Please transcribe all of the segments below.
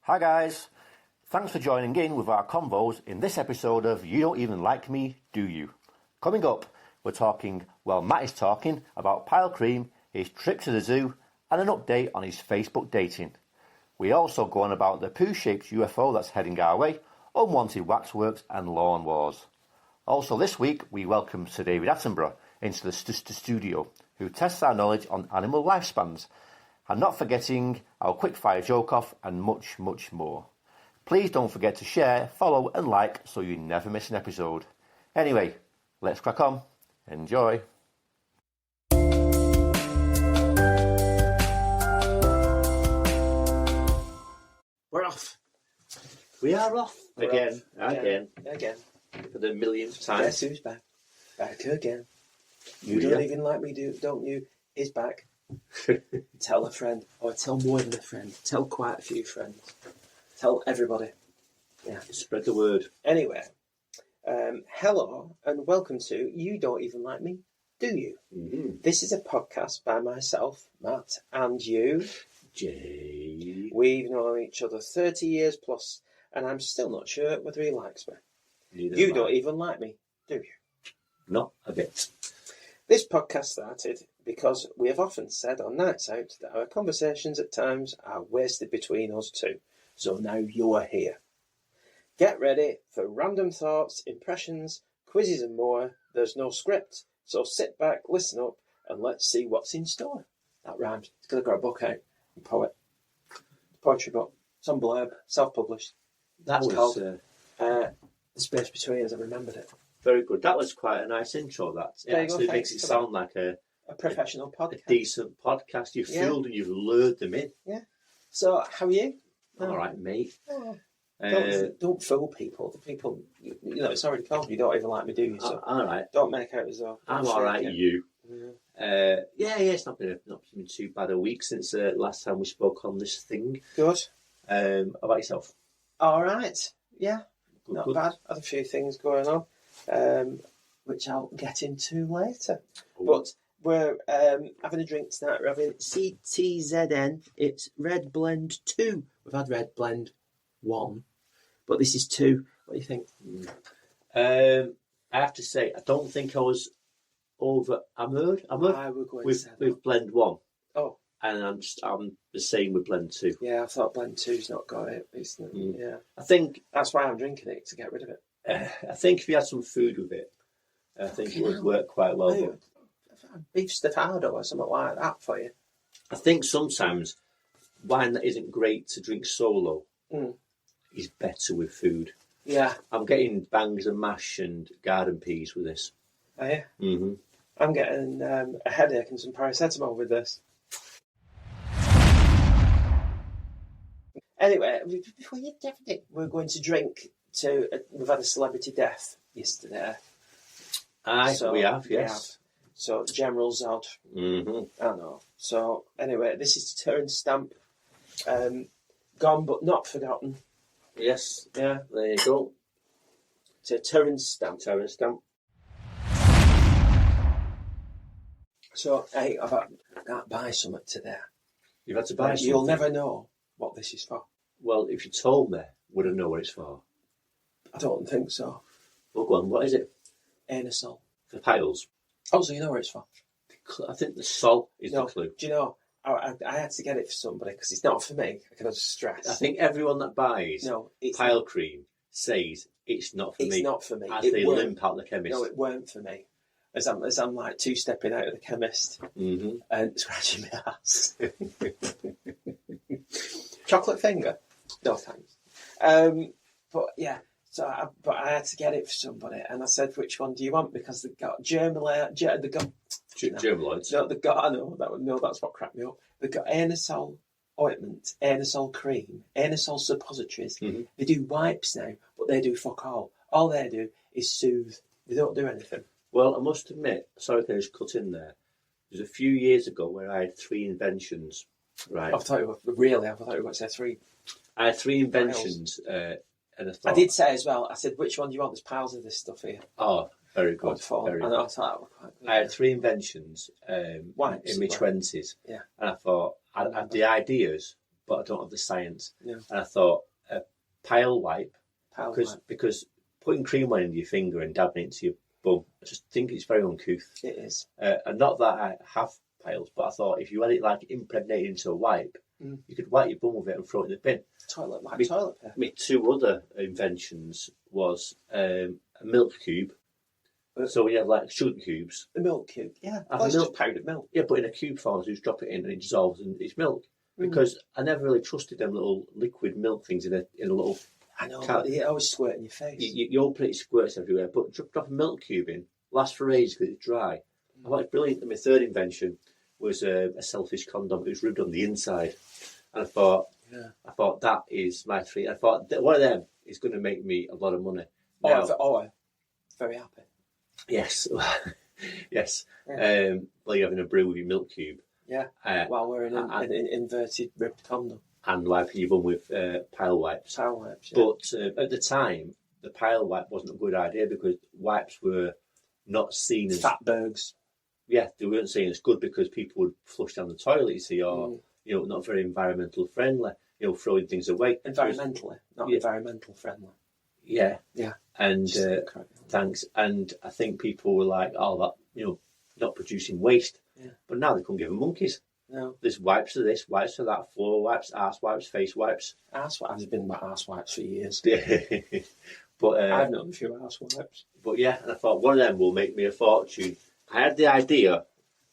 Hi guys, thanks for joining in with our convos in this episode of You Don't Even Like Me, Do You? Coming up, we're talking, well, Matt is talking about pile cream, his trip to the zoo, and an update on his Facebook dating. We also go on about the poo-shaped UFO that's heading our way, unwanted waxworks and lawn wars. Also this week, we welcome Sir David Atternborough into the studio, who tests our knowledge on animal lifespans, and not forgetting our quick-fire joke-off and much, much more. Please don't forget to share, follow and like so you never miss an episode. Anyway, let's crack on. Enjoy. We're off. We are off. Again. For the millionth time. Guess who's back? Back again. You don't even like me, don't you? Is back. Tell a friend, or tell more than a friend. Tell quite a few friends. Tell everybody. Yeah. Spread the word. Anyway, hello and welcome to You Don't Even Like Me, Do You? Mm-hmm. This is a podcast by myself, Matt, and you, Jay. We've known each other 30 years plus, and I'm still not sure whether he likes me. You don't even like me, do you? Not a bit. This podcast started because we have often said on nights out that our conversations at times are wasted between us two. So now you're here. Get ready for random thoughts, impressions, quizzes and more. There's no script, so sit back, listen up, and let's see what's in store. That rhymes. It's going to got a book out. Poetry book. Some blurb. Self-published. That's called The Space Between Us. I remembered it. Very good. That was quite a nice intro, that. It actually makes it sound like a professional podcast. A decent podcast. You've fooled and you've lured them in. Yeah. So, how are you? All right, mate. Oh. Don't fool people. The people, it's already called You Don't Even Like Me, Do You? So all right. Don't make out as though I'm all right, you. Yeah. It's not been too bad a week since last time we spoke on this thing. Good. How about yourself? All right. Yeah. Good, not good. bad. Had a few things going on, which I'll get into later. Ooh. But we're having a drink tonight. We're having CTZN. It's Red Blend 2. We've had Red Blend 1, but this is 2. What do you think? I have to say, I don't think I was enamored with Blend 1. Oh. And I'm the same with Blend 2. Yeah, I thought Blend 2's not got it. Yeah. I think that's why I'm drinking it, to get rid of it. I think if you had some food with it, I think it would work quite well. But beef stafado or something like that for you. I think sometimes wine that isn't great to drink solo is better with food. Yeah. I'm getting bangs and mash and garden peas with this. Are you? Mm-hmm. I'm getting a headache and some paracetamol with this. Anyway, before you definitely, we're going to drink to. We've had a celebrity death yesterday. We have, yes. So General Zod. Mm-hmm. I know. So anyway, this is Terence Stamp. Gone but not forgotten. Yes. Yeah. There you go. So Terence Stamp. So hey, I've got to buy something today. You've had to buy something. You'll never know what this is for. Well, if you told me, would I know what it's for? I don't think so. Well, go on. What is it? Anisole. For piles. Oh, so you know what it's for? I think the sol is the clue. Do you know? I had to get it for somebody because it's not for me. I can just stress. I think everyone that buys pile cream says it's not for me. It's not for me. As they limp out the chemist. No, it weren't for me. As I'm like two-stepping out of the chemist and scratching my ass. Chocolate finger? No thanks. But yeah, so I had to get it for somebody, and I said, "Which one do you want?" Because they got germaloids. No, that's what cracked me up. They got anisole ointment, anisole cream, anisole suppositories. Mm-hmm. They do wipes now, but they do fuck all. All they do is soothe. They don't do anything. Well, I must admit, sorry if I just cut in there. There's a few years ago where I had 3 inventions. Right. I thought you were going to say 3. I had 3 inventions, and I thought... I did say as well, I said, which one do you want? There's piles of this stuff here. Oh, very good. Very good. I thought that was quite good. I had 3 inventions in my 20s. Yeah. And I thought, I had the ideas, but I don't have the science. Yeah. And I thought a pile wipe, Pile because putting cream on into your finger and dabbing it into your bum, I just think it's very uncouth. It is. And not that I have piles, but I thought if you had it like impregnated into a wipe, you could wipe your bum with it and throw it in the bin. Toilet paper. My two other inventions was a milk cube. So we have like sugar cubes. The milk cube, yeah. That's just powdered milk. Yeah, but in a cube form, so you just drop it in and it dissolves and it's milk. Because I never really trusted them little liquid milk things in a little. I know, but it always squirt in your face. You open it, it squirts everywhere. But drop a milk cube in, lasts for ages because it's dry. I thought it's brilliant. And my third invention was a selfish condom. It was ribbed on the inside, and I thought that is my treat. I thought that one of them is going to make me a lot of money. Now, I'm very happy. Yes, yes. Yeah. Well, you're having a brew with your milk cube. Yeah. While wearing an inverted ribbed condom. And wiping your bum with pile wipes. Pile wipes, yeah. But at the time, the pile wipe wasn't a good idea because wipes were not seen as... Fatbergs. Yeah, they weren't seen as good because people would flush down the toilet, you see, or, not very environmental friendly, throwing things away. Environmentally, not environmental friendly. Yeah. Yeah. And thanks. And I think people were like, oh, that, not producing waste. Yeah. But now they couldn't give them monkeys. No. There's wipes for this, wipes for that, floor wipes, arse wipes, face wipes. Arse wipes. I've been about arse wipes for years. But I've known a few arse wipes. But yeah, and I thought one of them will make me a fortune. I had the idea,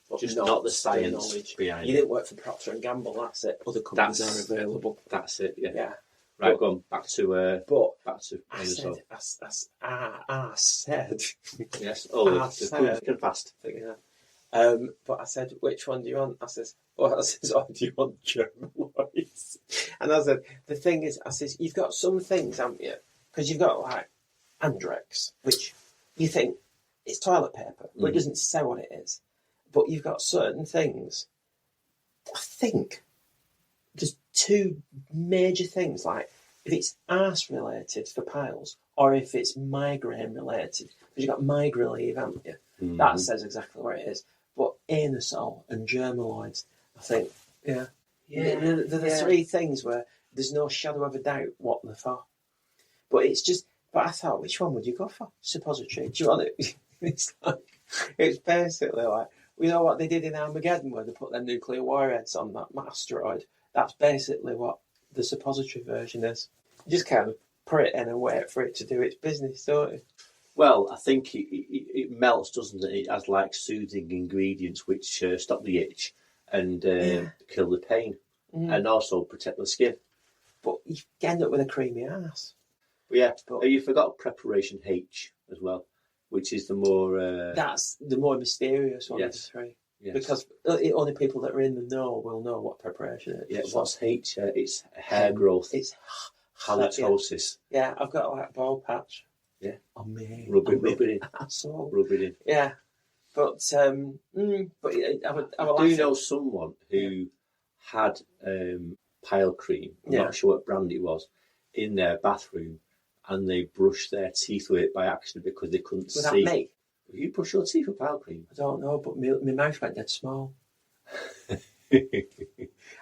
but just not the science behind it. You didn't work for Procter and Gamble, that's it. Other companies are available. That's it, yeah. Yeah. Right, going back to I said. Yes. Oh, it's fast. Yeah. But I said, which one do you want? I says, oh, do you want German voice? And I said, the thing is, I says, you've got some things, haven't you? Because you've got like Andrex, which you think it's toilet paper, but it doesn't say what it is. But you've got certain things. I think there's two major things, like if it's arse related for piles or if it's migraine related. Because you've got migraine leave, haven't you? That says exactly what it is. But anusol and germaloids, I think, they're the three things where there's no shadow of a doubt what they're for. But I thought, which one would you go for? Suppository. Do you want it? It's basically like, you know what they did in Armageddon where they put their nuclear warheads on that asteroid? That's basically what the suppository version is. You just kind of put it in and wait for it to do its business, don't you? Well, I think it melts, doesn't it? It has like soothing ingredients which stop the itch and kill the pain and also protect the skin. But you end up with a creamy ass. But you forgot preparation H as well, which is the more... That's the more mysterious one of the three. Yes. Because only people that are in the know will know what preparation is. Yeah, what's H? It's hair growth. It's halitosis. Yeah, I've got like a bald patch. Yeah. On me. Rub it in. Asshole. Rub it in. Yeah. But I do know someone who had pile cream, I'm not sure what brand it was, in their bathroom, and they brushed their teeth with it by accident because they couldn't see. Was that me? You brush your teeth with pile cream? I don't know, but my mouth went dead small. I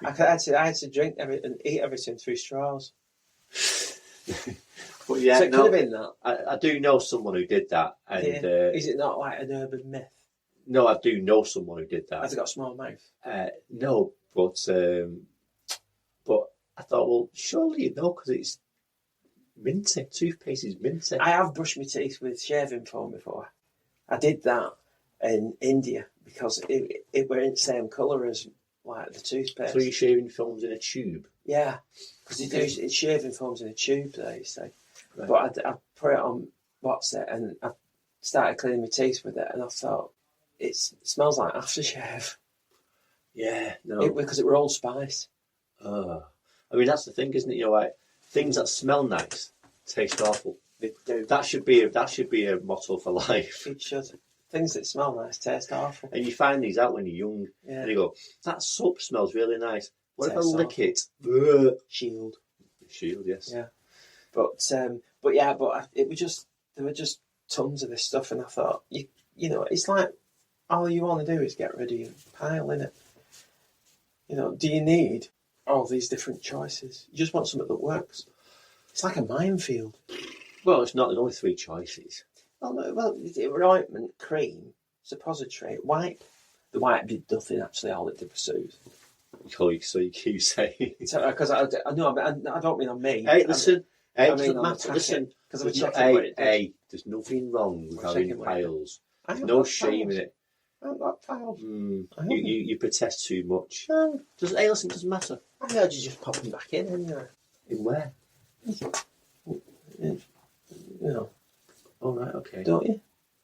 had to drink and eat everything through straws. But yeah, so it could have been that. I do know someone who did that. And is it not like an urban myth? No, I do know someone who did that. Has it got a small mouth? No, but I thought, well, surely you know because it's minty. Toothpaste is minty. I have brushed my teeth with shaving foam before. I did that in India because it were in the same colour as like the toothpaste. So you're shaving foams in a tube? Yeah, because it's shaving foams in a tube there, you see. Right. But I put it on what's it, and I started cleaning my teeth with it, and I thought it smells like aftershave. Yeah, no, because it were all spice. I mean that's the thing, isn't it? Like things that smell nice taste awful. They do. That should be a motto for life. It should. Things that smell nice taste awful. And you find these out when you're young, and you go, "That soap smells really nice. What if I lick it?" Shield, yes. Yeah. There were just tons of this stuff, and I thought, you know, it's like all you want to do is get rid of your pile, innit? You know, do you need all these different choices. You just want something that works. It's like a minefield. Well, it's not. There's only 3 choices. Oh no, well, ointment, cream, suppository, wipe. The wipe did nothing, actually, all it did was soothe. So you keep saying. Because I don't mean on me. Hey, listen. Hey, I mean doesn't matter. Listen. There's nothing wrong with I'm having checking piles. I There's haven't no got shame piles. in it. I haven't got piles. You protest too much. No, Hey, listen, it doesn't matter. I heard you just popping back in anyway. In where? You know, Oh, right, okay. don't you?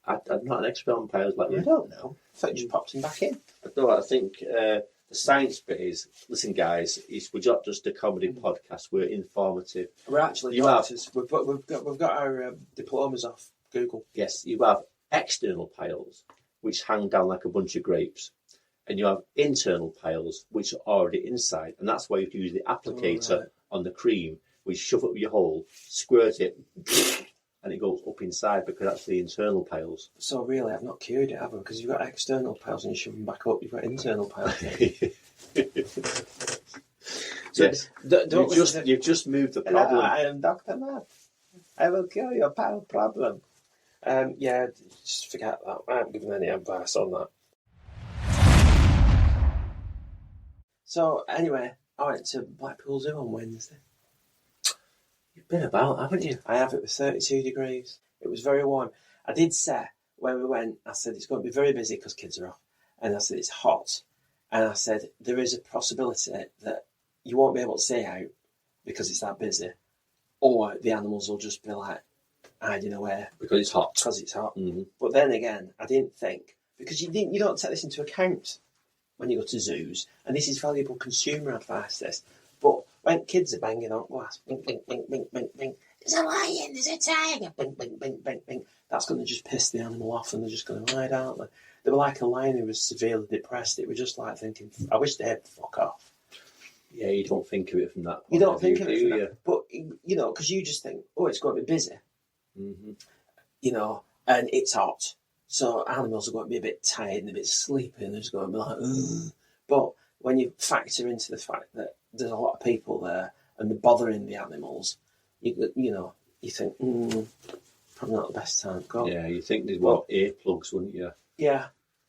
I'm not an expert on piles like I you. don't know. I thought you just popped him back in. No, I think the science bit is, listen, guys, we're not just a comedy podcast, we're informative. We're actually doctors. We've got our diplomas off Google. Yes, you have external piles, which hang down like a bunch of grapes. And you have internal piles, which are already inside. And that's why you can use the applicator on the cream, which you shove up your hole, squirt it, and it goes up inside, because that's the internal piles. So really, I've not cured it, have I? Because you've got external piles and you shove them back up. You've got internal piles. So yes. You've just moved the problem. I am Dr. Matt. I will cure your pile problem. Yeah, just forget that. I haven't given any advice on that. So anyway, I went to Blackpool Zoo on Wednesday. You've been about, haven't you? I have. It was 32 degrees. It was very warm. I did say, when we went, I said, it's going to be very busy because kids are off. And I said, it's hot. And I said, there is a possibility that you won't be able to stay out because it's that busy. Or the animals will just be like hiding away. Because it's hot. Because it's hot. Mm-hmm. But then again, I didn't think, because you don't take this into account when you go to zoos. And this is valuable consumer advice, this. But when kids are banging on glass, bing, bing, bing, bing, bing, bing, there's a lion, there's a tiger, bing, bing, bing, bing, bing. That's going to just piss the animal off and they're just going to hide, aren't they? They were like a lion who was severely depressed. It was just like thinking, I wish they'd fuck off. Yeah, you don't think of it from that point. You don't think of it from that. But, you know, because you just think, oh, it's going to be busy. Mm-hmm. You know, and it's hot. So animals are going to be a bit tired and a bit sleepy and they're just going to be like, ugh. But when you factor into the fact that there's a lot of people there and they're bothering the animals, you think, probably not the best time to go. Yeah, you think there's earplugs, wouldn't you? Yeah.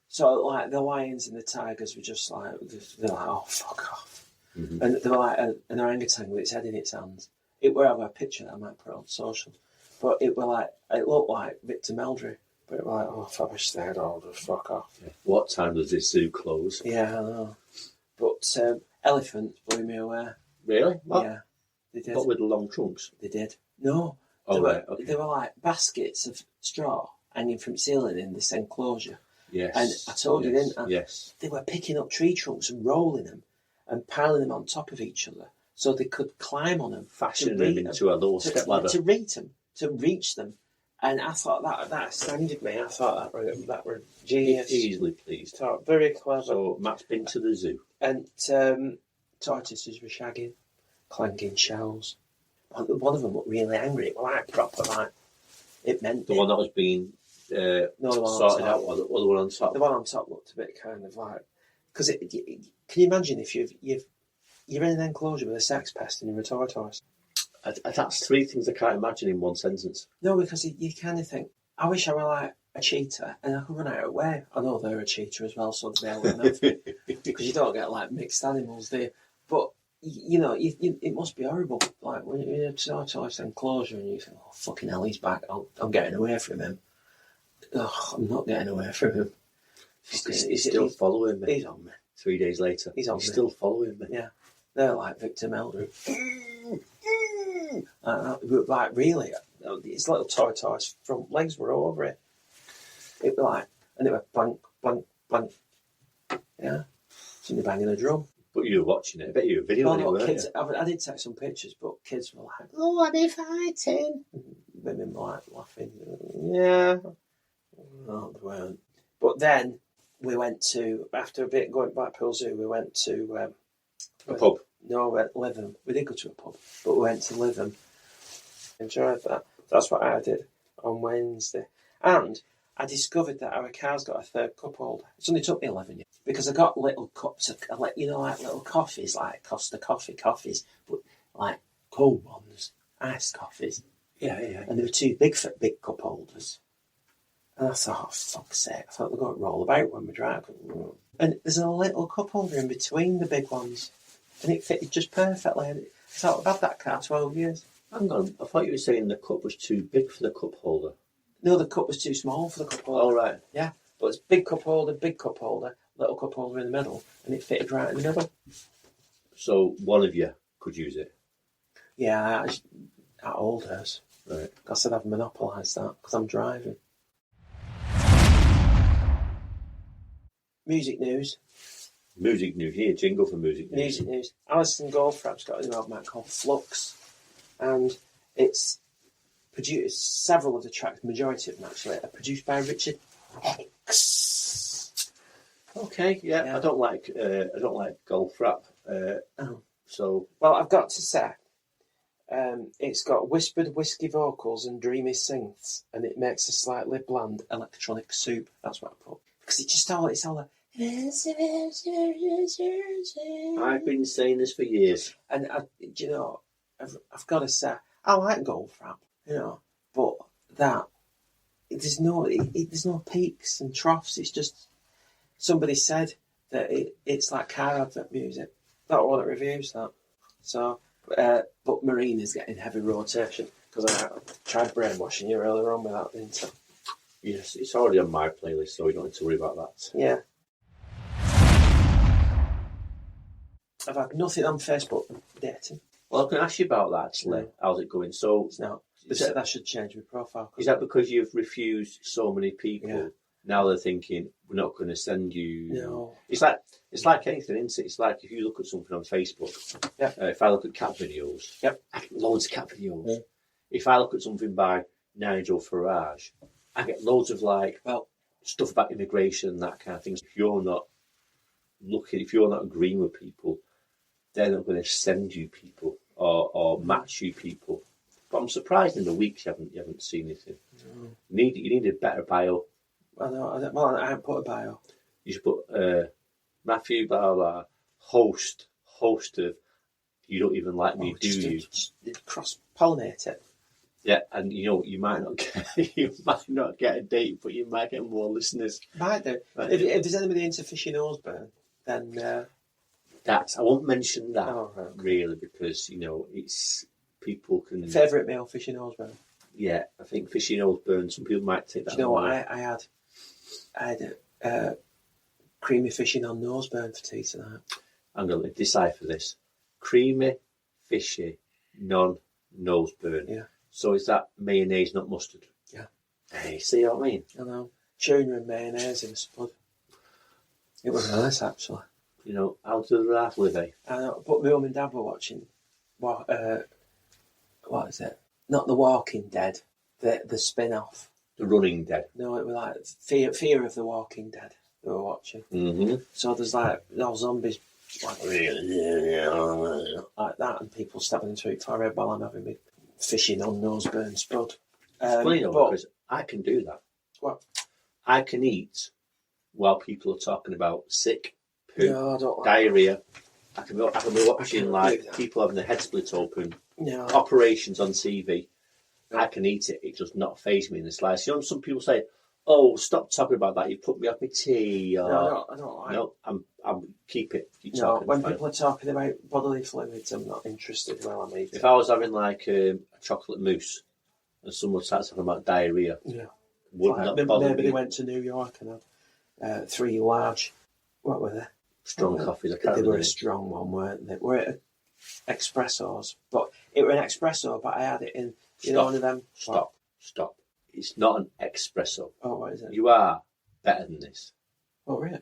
So like the lions and the tigers were just like, they're like, oh, fuck off. Mm-hmm. And they were like an orangutan with its head in its hands. It were have a picture that I might put on social. But it looked like Victor Meldrew. But it was like, oh, I wish they had all the fuck off. Yeah. What time does this zoo close? Yeah, I know. But elephants blew me away. Really? What? Yeah, they did. What with the long trunks? They did. No. Oh, right, okay. They were like baskets of straw hanging from the ceiling in this enclosure. Yes. And I told you, didn't I? Yes. They were picking up tree trunks and rolling them and piling them on top of each other so they could climb on them. Fashioning them into a little step ladder. To reach them. And I thought that astounded me. I thought that were genius. Easily pleased. Very clever. So Matt's been to the zoo. And tortoises were shagging, clanking shells. One of them looked really angry. It was like proper, like, it meant the one that was being sorted out, or the one on top? The one on top looked a bit kind of like... Because can you imagine if you're in an enclosure with a sex pest and you're a tortoise? That's 3 things I can't imagine in one sentence. No, because you kind of think, I wish I were like a cheetah and I could run out of the way. I know they're a cheetah as well, so they'll be able to because you don't get like mixed animals there. But, you know, it must be horrible. Like when you're in a tortoise enclosure and you think, oh, fucking hell, he's back. I'm getting away from him. Oh, I'm not getting away from him. He's still following me. He's on me. 3 days later. He's still following me. Yeah. They're like Victor Meldrew. Like really, his little tortoise front legs were over it. It was like, and it went blank, blank, blank. Yeah, somebody banging a drum. But you were watching it. I bet you were videoing it, weren't kids, you? I did take some pictures, but kids were like, "Oh, are they fighting?" Women were like laughing. Yeah, no, they weren't. But then we went to, after a bit going back to Blackpool Zoo, we went to a pub. No, we went to Lytham. We did go to a pub, but we went to Lytham. Enjoyed that. That's what I did on Wednesday. And I discovered that our car's got a third cup holder. It's only took me 11 years. because I got little cups of, like little coffees, like Costa coffees, but like cold ones, iced coffees. Yeah, yeah. And they were too big for big cup holders. And I thought, oh, fuck's sake, I thought they're going to roll about when we drive. And there's a little cup holder in between the big ones. And it fitted just perfectly. And I thought, I've had that car 12 years. Hang on, I thought you were saying the cup was too big for the cup holder. No, the cup was too small for the cup holder. Oh, right. Yeah, but it's big cup holder, little cup holder in the middle, and it fitted right in the middle. So one of you could use it? Yeah, at Oldhurst. Right. I said I've monopolised that because I'm driving. Music news. Music news. Here, jingle for music news. Music news. Alison Goldfrapp's got a new album out called Flux, and it's produced. Several of the tracks, majority of them actually, are produced by Richard X. Okay, yeah. I don't like Goldfrapp. So well, I've got to say, it's got whispered whiskey vocals and dreamy synths, and it makes a slightly bland electronic soup. That's what I put because it's all like. I've been saying this for years, and I've got to say, I like Goldfrapp, but there's no peaks and troughs. It's just somebody said that it's like car advert music. Not one that reviews that. So, but Marina's getting heavy rotation because I tried brainwashing you earlier on with that, didn't I? yes, it's already on my playlist, so you don't need to worry about that. Yeah. I've had nothing on Facebook dating. Well, I can ask you about that actually. No. How's it going? So, No, they said I should change my profile. is that because you've refused so many people? Yeah. Now they're thinking we're not going to send you. No. It's like anything, isn't it? It's like if you look at something on Facebook. Yeah. If I look at cat videos. Yep. I get loads of cat videos. Yeah. If I look at something by Nigel Farage, I get loads of stuff about immigration and that kind of thing. If you're not agreeing with people, they're not going to send you people or match you people. But I'm surprised in the weeks you haven't seen anything. No. You need a better bio. Well, I haven't put a bio. You should put Matthew blah blah host of You Don't Even Like Me, Do You? Just cross pollinate it. Yeah, and you might not get a date, but you might get more listeners. Might do. If there's anybody into Fishy Noseburn, then I won't mention that right. really because it's people can favourite meal Fishy Noseburn. Yeah, I think Fishy Noseburn. Some people might take that. Do you know what I had? Creamy fishy non-noseburn for tea tonight. I'm going to decipher this. Creamy, fishy, non-noseburn. Yeah. So is that mayonnaise, not mustard? Yeah. Hey, see what I mean? I know. Tuna and mayonnaise in a spud. It was nice, actually. How does the laugh live, eh? I know, but my mum and dad were watching, what is it? Not The Walking Dead, the spin-off. The Running Dead. No, it was like Fear of the Walking Dead they were watching. Mm-hmm. So there's all zombies like that and people stabbing into each other while I'm having my fishing on noseburn spud. It's funny though, because I can do that. What? I can eat while people are talking about sick, poop, No, I don't like diarrhea. I can be watching people having their head split open, operations on TV. No. I can eat it. It does not faze me in the slightest. Some people say, "Oh, stop talking about that. You put me off my tea." Or, no, I don't like. No, I'm keep talking. No, when people are talking about bodily fluids, I'm not interested while I'm eating. If I was having a chocolate mousse and someone starts talking about diarrhea, would not bother maybe me. They went to New York and had 3 large. What were they? Strong coffees. They were a strong one, weren't they? Were it espressos? But it were an espresso, but I had it in one of them. Stop. It's not an espresso. Oh, what is it? You are better than this. Oh, really?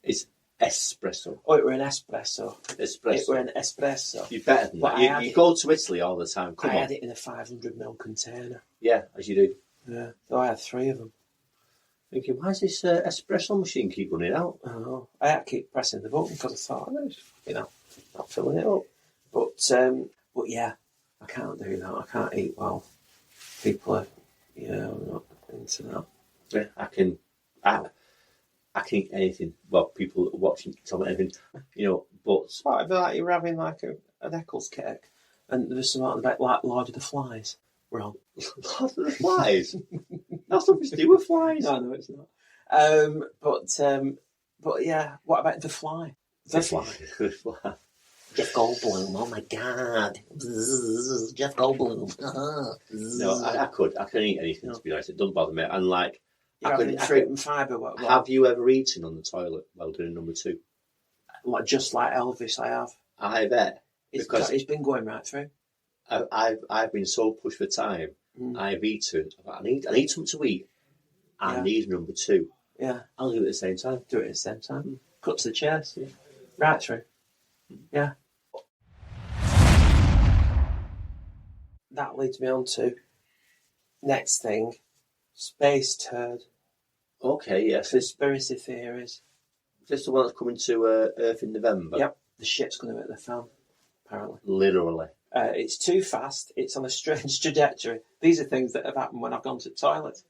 It's espresso. Oh, it were an espresso. Espresso. It were an espresso. You're better than that. You go to Italy all the time. Come on. I had it in a 500ml container. Yeah, as you do. Yeah. So I had 3 of them. Thinking, why does this espresso machine keep running out? I know. I had to keep pressing the button because I thought, not filling it up. But yeah, I can't do that. I can't eat while people are, I'm not into that. Yeah, I can eat anything. Well, people watching tell me anything, but... Well, it'd be like you're having like an Eccles cake and there's some out the back like Lord of the Flies. Wrong. Lord of the Flies? That's nothing to do with flies. No, it's not. But yeah, what about The Fly? The Fly. The Fly. Jeff Goldblum, oh my God. Jeff Goldblum. No, I can eat anything, to be honest. It doesn't bother me. And like... fruit and fibre. What? Have you ever eaten on the toilet while doing number 2? Just like Elvis, I have. I bet. Because it's been going right through. I've been so pushed for time. I've eaten. I need something to eat. I need number 2. Yeah. I'll do it at the same time. Do it at the same time. Cut to the chest. Yeah. Right through. Yeah. That leads me on to next thing. Space turd. Okay, yes. Conspiracy theories. Is this the one that's coming to Earth in November? Yep. The shit's going to hit the fan, apparently. Literally. It's too fast. It's on a strange trajectory. These are things that have happened when I've gone to the toilet.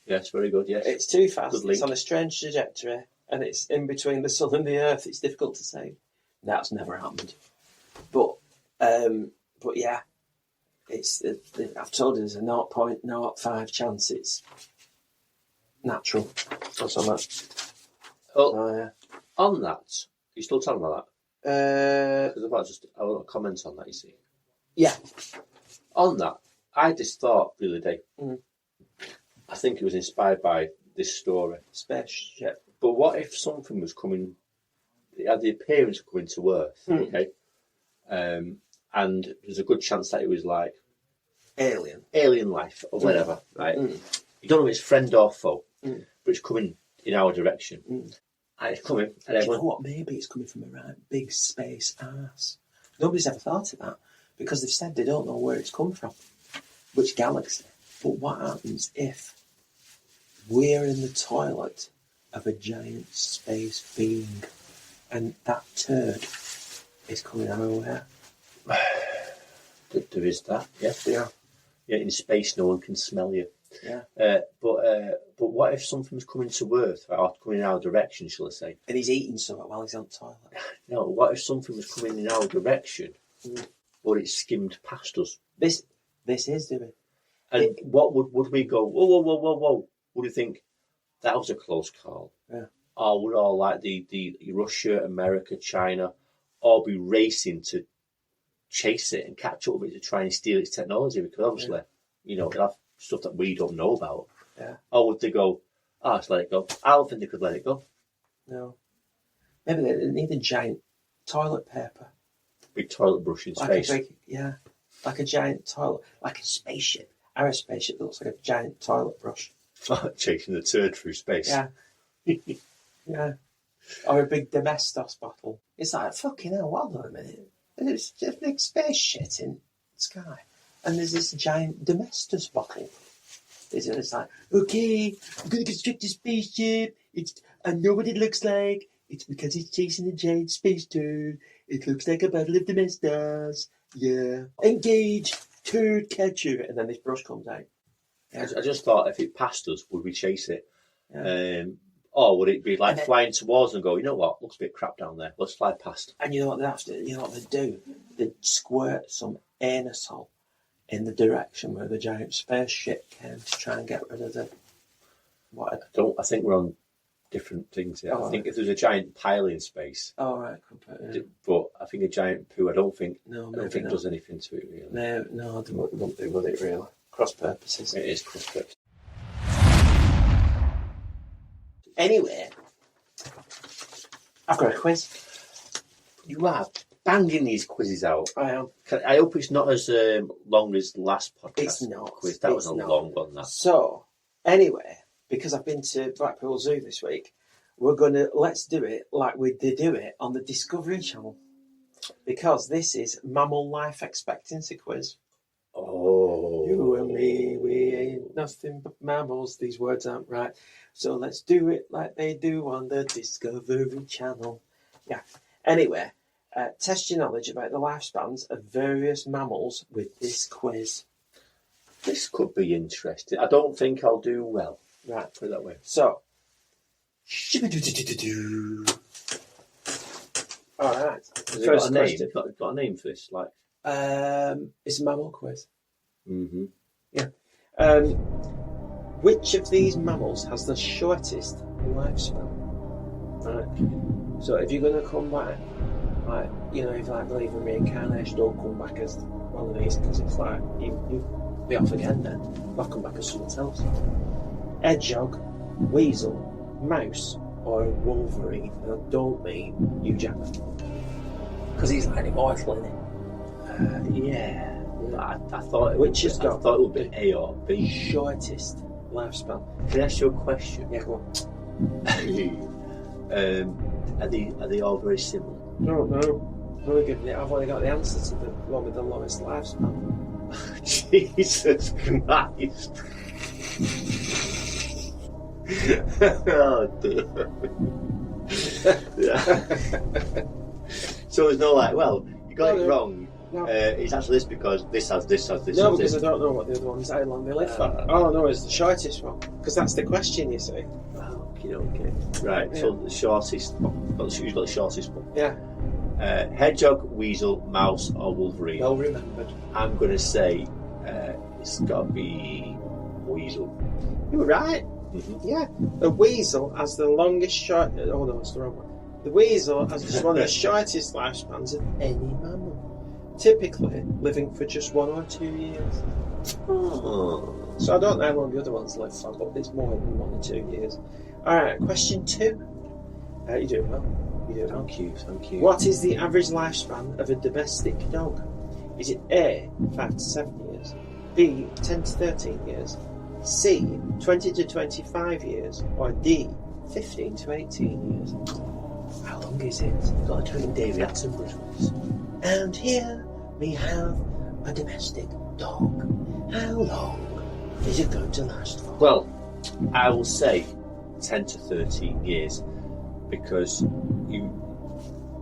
Yes, very good, yes. It's too fast. It's on a strange trajectory. And it's in between the sun and the earth. It's difficult to say. That's never happened. But yeah. I've told you there's a 0.05 chance it's natural. Or something. Oh, on that, are you still talking about that? Because I want to comment on that, you see. Yeah. On that, I just thought the other day, I think it was inspired by this story. Spaceship. But what if something was coming, it had the appearance of coming to Earth, okay? And there's a good chance that it was like alien life or whatever, right? You don't know if it's friend or foe, but it's coming in our direction. And it's coming. And do you know what? Maybe it's coming from a right big space arse. Nobody's ever thought of that because they've said they don't know where it's come from, which galaxy. But what happens if we're in the toilet of a giant space being and that turd is coming our way? There is that, yes. Yeah, in space, no one can smell you. Yeah. But what if something's coming to Earth, or coming in our direction, shall I say? And he's eating something while he's on the toilet. No, what if something was coming in our direction, or it skimmed past us? This is doing. And what would we go? Whoa! Would you think that was a close call? Yeah. Or would all like the Russia, America, China, all be racing to chase it and catch up with it to try and steal its technology? Because obviously, they'll have stuff that we don't know about. Yeah. Or would they go, let's let it go? I don't think they could let it go. No. Maybe they need a giant toilet paper. Big toilet brush in space. Like a giant toilet, like a spaceship. Our spaceship looks like a giant toilet brush. Chasing the turd through space. Yeah. Yeah. Or a big domestos bottle. It's like, fucking hell, hold on a minute. There's just a big space shit in the sky. And there's this giant domestos bottle. It's like, okay, I'm going to construct a spaceship. I know what it looks like. It's because it's chasing a giant space turd. It looks like a bottle of domestos. Yeah. Engage, turd catcher. And then this brush comes out. Yeah. I just thought if it passed us, would we chase it? Yeah. Or would it be like flying towards and go, you know what, looks a bit crap down there, let's fly past. And you know what they have to do? You know what they do? They squirt some aerosol in the direction where the giant spaceship came to try and get rid of the... I think we're on different things here. I think if there's a giant pile in space... Oh, right. But I think a giant poo, I don't think does anything to it, really. No, it won't do with it, really. Cross purposes. It is cross purposes. Anyway, I've got a quiz. You are banging these quizzes out. I am. I hope it's not as long as the last podcast. It's not. Quiz. That was a long one, that. So, anyway, because I've been to Blackpool Zoo this week, let's do it like we did do it on the Discovery Channel. Because this is Mammal Life Expectancy Quiz. Oh. You and me, we ain't nothing but mammals. These words aren't right. So let's do it like they do on the Discovery Channel. Yeah. Anyway, test your knowledge about the lifespans of various mammals with this quiz. This could be interesting. I don't think I'll do well. Right. Put it that way. So, All right. Has it got a name? It's got a name for this, like. It's a mammal quiz. Mm-hmm. Yeah. Which of these mammals has the shortest lifespan? Right. So if you're going to come back, like, you know, if you like believe in reincarnation, don't come back as one of these, because it's like you'll be off again then. I'll come back as someone else. Hedgehog, weasel, mouse, or wolverine. And I don't mean Hugh Jackman, because he's like immortal, isn't he? Yeah. I thought it Which would, has I got thought it would be A or B. Shortest lifespan. Can I ask you a question? Yeah, go on. Are they all very similar? No. I've only got the answer to the one with the lowest lifespan. Jesus Christ. Oh dear. So there's no like, well, you got it wrong. No. It's actually this because this has this. No, has because this. I don't know what the other ones, how long they live for. All I know is the shortest one, because that's the question, you see. Okay. Right, Yeah. so the shortest, who's got the shortest one? Yeah, Hedgehog, weasel, mouse, or wolverine? well remembered. I'm going to say it's got to be weasel. You were right. Mm-hmm. Yeah, the weasel has the longest oh no, it's the wrong one. The weasel has one of the shortest lifespans of any mammal, typically living for just 1 or 2 years. Oh. So I don't know how long the other ones live for, but it's more than 1 or 2 years. Alright, question 2. You're doing well. Thank you. What is the average lifespan of a domestic dog? Is it A, 5 to 7 years, B, 10 to 13 years, C, 20 to 25 years, or D, 15 to 18 years? How long is it? Got to do it in David Atternborough's voice. And here we have a domestic dog. How long is it going to last for? Well, I will say 10 to 13 years because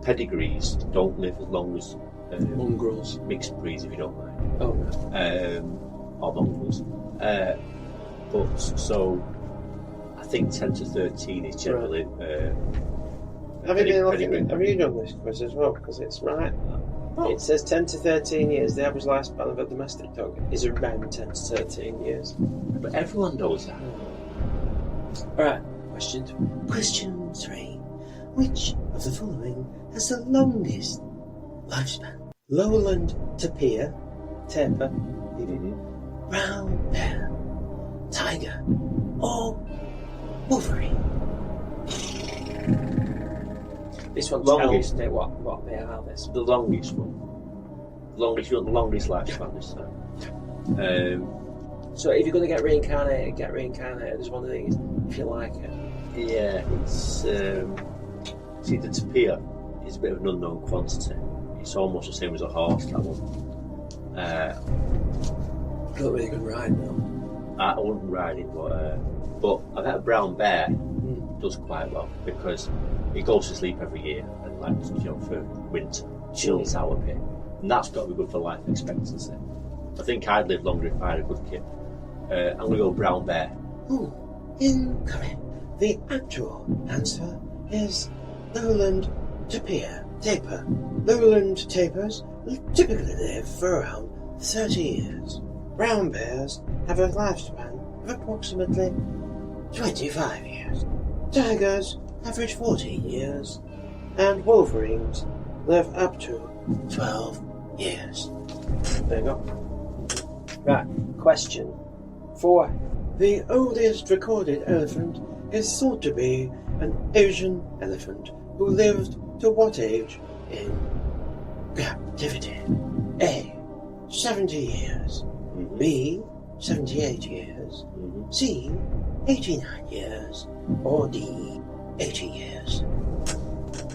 pedigrees don't live as long as Mongrels. mixed breeds, if you don't mind. Oh no. Or mongrels. But so I think 10 to 13 is generally. Have you done this quiz as well? Because it's right. Oh. It says 10 to 13 years. The average lifespan of a domestic dog is around 10 to 13 years. But everyone knows that. Alright, question 3. Which of the following has the longest lifespan? Lowland tapir, brown bear, tiger, or wolverine? This one's Longest. tells me what they are. This The longest one. You want the longest lifespan this time. So if you're going to get reincarnated. There's one of these, if you like it. Yeah, it's the tapir is a bit of an unknown quantity. It's almost the same as a horse, that one. Not really good ride though. I wouldn't ride it, but I've had a brown bear. Does quite well because he goes to sleep every year and for winter chills out a bit, and that's got to be good for life expectancy. I think I'd live longer if I had a good kid. I'm going to go brown bear. Incorrect. The actual answer is lowland tapir. Lowland tapirs typically live for around 30 years. Brown bears have a lifespan of approximately 25 years. Tigers average 14 years, and wolverines live up to 12 years. There you go. Right, question 4. The oldest recorded elephant is thought to be an Asian elephant who lived to what age in captivity? A, 70 years, B, 78 years, C, 89 years, or D, 80 years?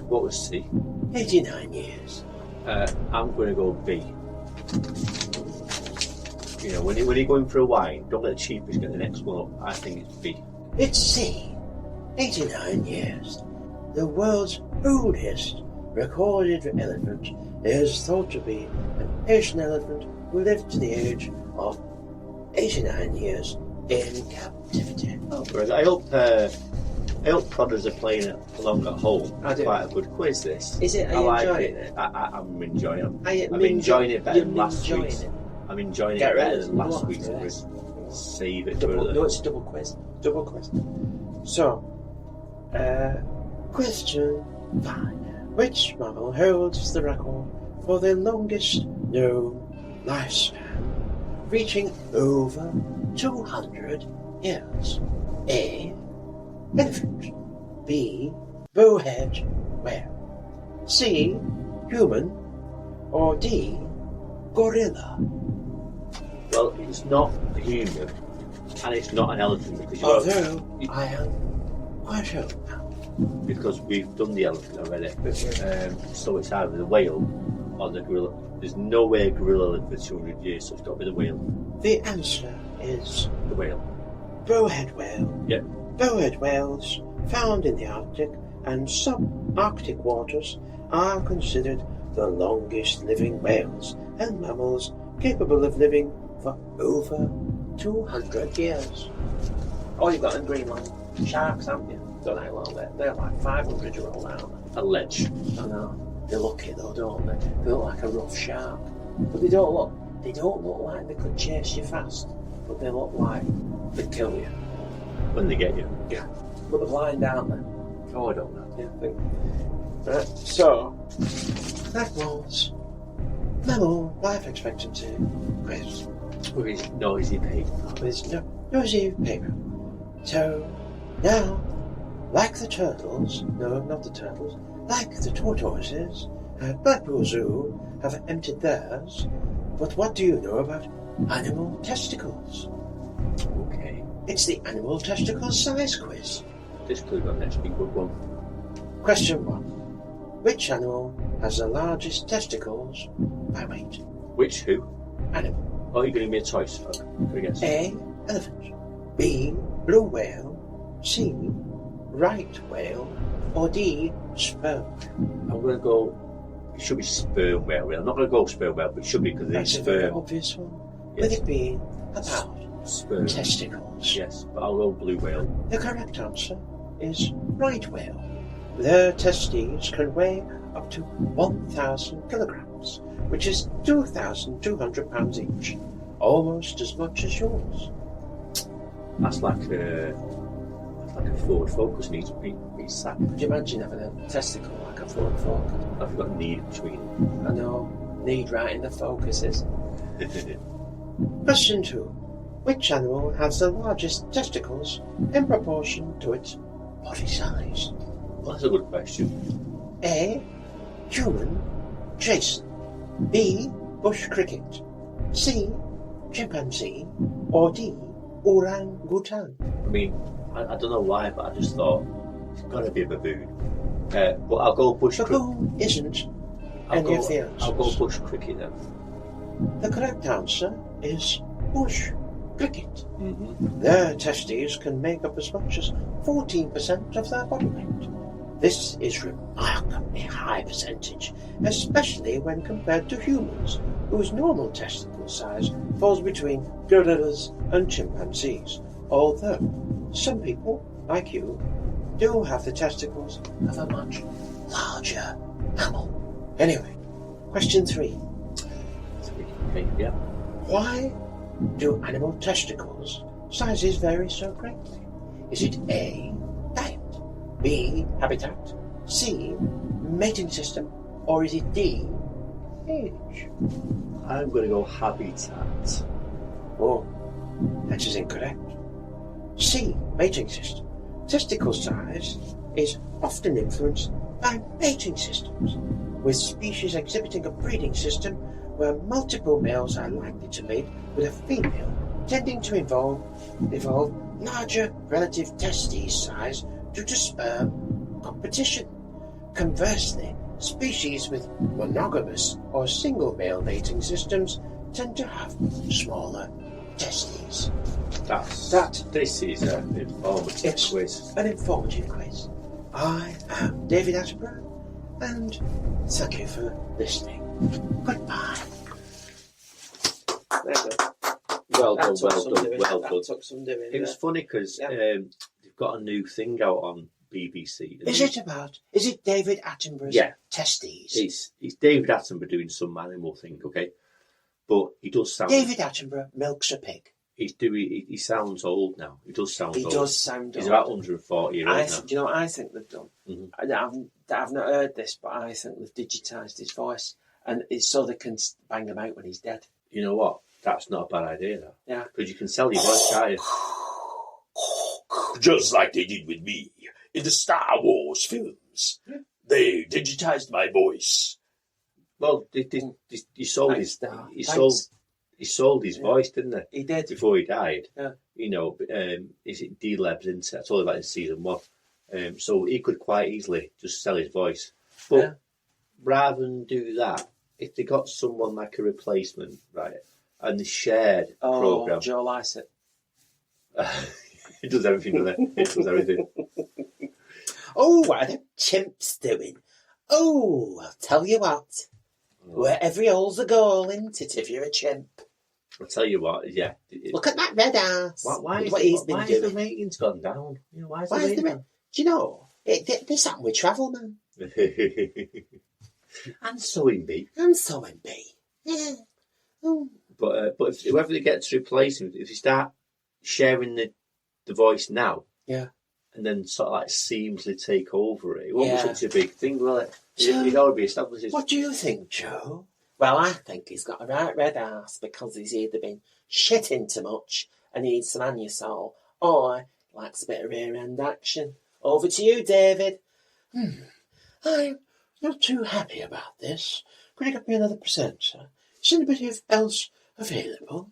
What was C? 89 years. I'm going to go B. You know, when you're going for a wine, don't let the cheapest get the next one up. I think it's B. It's C, 89 years. The world's oldest recorded elephant is thought to be an Asian elephant who lived to the age of 89 years in captivity. Oh, I hope I hope prodders are playing it along at home. I do. Quite a good quiz, this. Is it? Are I you like enjoying it. it? I'm enjoying it. I'm enjoying it better than last enjoying week's. it. I'm enjoying Get it better ready. than last What? week's Yes. quiz. Save it Double, for no, it's a double quiz. Double quiz. So, question 5. Which mammal holds the record for the longest known lifespan, reaching over 200 years? A. Elephant. B. Bowhead whale. C. Human. Or D. Gorilla. Well, it's not a human, and it's not an elephant because Although I am quite sure now. because we've done the elephant already. So it's either the whale or the gorilla. There's no way a gorilla lived for 200 years, so it's got to be the whale. The answer is The whale. bowhead whale. Yep. Bowhead whales, found in the Arctic and sub-Arctic waters, are considered the longest living whales and mammals capable of living for over 200 years. Oh, you've got in Greenland sharks, haven't you? Don't know how long they're like 500 year old, aren't they? A ledge. I know. They look it though, don't they? They look like a rough shark. But they don't look like they could chase you fast. But they look like they'd kill you. When they get you. Yeah. But they're blind, aren't they? Oh, I don't know. Yeah, I think. Right, so that was mammal life expectancy quiz. Or is it noisy pig? With noisy paper. So now, like the turtles, no, not the turtles, like the tortoises, Blackpool Zoo have emptied theirs. But what do you know about animal testicles? Okay. It's the animal testicle size quiz. This could have next be a good one. Question 1. Which animal has the largest testicles by weight? Which who? Animal. Oh, you're going to give me a choice. Could I guess? A. Elephant. B. Blue whale. C. Right whale. Or D. Sperm. I'm going to go. It should be sperm whale. I'm not going to go sperm whale, but it should be because it's That's a very sperm. obvious one. Yes. With it being about Sperm. testicles. Yes, but I'll go blue whale. The correct answer is right whale. Their testes can weigh up to 1,000 kilograms, which is 2,200 pounds each. Almost as much as yours. That's like a Ford Focus needs to be sack. Could you imagine having a testicle like a Ford Focus? I've got need between. I know, need right in the focuses. Question 2. Which animal has the largest testicles in proportion to its body size? Well, that's a good question. A. Human. Jason. B. Bush cricket. C. Chimpanzee. Or D. Orangutan. I mean, I don't know why, but I just thought it's got to be a baboon. But I'll go bush cricket. Baboon isn't any of the answers. I'll go bush cricket then. The correct answer is bush cricket. Mm-hmm. Their testes can make up as much as 14% of their body weight. This is remarkably high percentage, especially when compared to humans, whose normal testicle size falls between gorillas and chimpanzees, although some people, like you, do have the testicles of a much larger mammal. Anyway, question 3. Okay, yeah. Why do animal testicles sizes vary so greatly? Is it A. Diet, B. Habitat, C. Mating system, or is it D. Age? I'm going to go habitat. Oh, that is incorrect. C. Mating system. Testicle size is often influenced by mating systems, with species exhibiting a breeding system where multiple males are likely to mate with a female, tending to evolve larger relative testes size due to sperm competition. Conversely, species with monogamous or single male mating systems tend to have smaller testes. This is an informative quiz. An informative quiz. I am David Atternborough, and thank you for listening. Goodbye. There you go. Well done, That took well some done, doing. well That done. took some doing. It was funny because Yeah. they've got a new thing out on BBC. Is it David Attenborough's testes? It's David Attenborough doing some animal thing, okay? But he does sound... David Attenborough milks a pig. He sounds old now. He does sound old. He does sound old. He's about 140 years old now. Do you know what I think they've done? Mm-hmm. I've not heard this, but I think they've digitised his voice, and it's so they can bang him out when he's dead. You know what? That's not a bad idea, though. Yeah. Because you can sell your voice, can't you? Just like they did with me in the Star Wars films. They digitized my voice. Well, he sold his voice, didn't he? He did. Before he died. Yeah. You know, is it D-Lebs, isn't it? I told you about in season 1. So he could quite easily just sell his voice. But rather than do that, if they got someone like a replacement, right, and they shared programme. Joe Lycett. It does everything, doesn't it? It does everything. Oh, what are the chimps doing? Oh, I'll tell you what. Where every hole's a goal, isn't it, if you're a chimp? I'll tell you what, yeah. Look at that red ass. Why is the ratings gone down? You know, why is the ratings gone? Do you know, this happened with Travel Man. And sewing bee. Yeah. Oh. But if whoever they get to replace him, if you start sharing the voice now, and then sort of like seamlessly take over it won't be such a big thing, will it? It ought to be established. What do you think, Joe? Well, I think he's got a right red ass because he's either been shitting too much and he needs some anusol, or likes a bit of rear end action. Over to you, David. I'm not too happy about this. Could you get me another presenter? Is anybody else available?